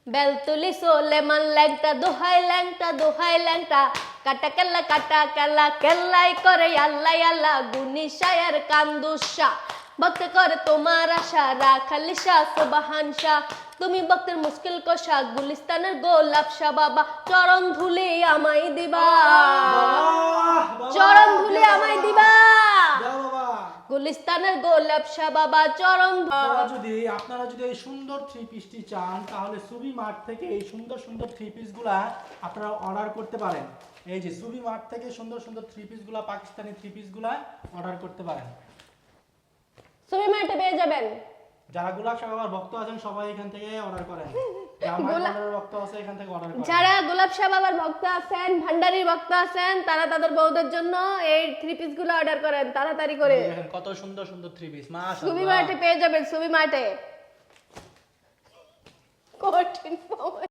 বেলতুলি সোলেমান ল্যাংটা দোহাই ল্যাংটা কাটা কেল্লা কেল্লাই করে আল্লাহ আল্লাহ গুনি শায়ার কান্দুসা ভক্ত করে তোমার আশা রাখালি শাহ সুবহান শাহ তুমি ভক্তের মুশকিল কষা গুলিস্তানের গোলাপ শাহ বাবা চরণ ধুলি আমায় দিবা চরণ ধুলি আমায় দিবা গুলিস্তানের গোলাপ শাহ বাবা চরণ। আপনারা যদি এই সুন্দর থ্রি পিসটি চান তাহলে সুবি মার্ট থেকে এই সুন্দর সুন্দর থ্রি পিসগুলা আপনারা অর্ডার করতে পারেন। এই যে সুবি মার্ট থেকে সুন্দর সুন্দর থ্রি পিসগুলা পাকিস্তানি থ্রি পিসগুলা অর্ডার করতে পারেন। সুবি মার্টে পেয়ে যাবেন। যারা গোলাপ শাহ বাবার ভক্ত আছেন সবাই এখান থেকে অর্ডার করেন। ভক্ত আছে এখান থেকে অর্ডার করেন। যারা গোলাপ শাহ বাবার ভক্ত আছেন ভান্ডারির ভক্ত আছেন তারা তাদের বউদের জন্য এই থ্রি পিস গুলো অর্ডার করেন তাড়াতাড়ি করে। দেখেন কত সুন্দর সুন্দর থ্রি পিস মাশাআল্লাহ। সুবি মার্টে পেয়ে যাবেন সুবি মার্টে।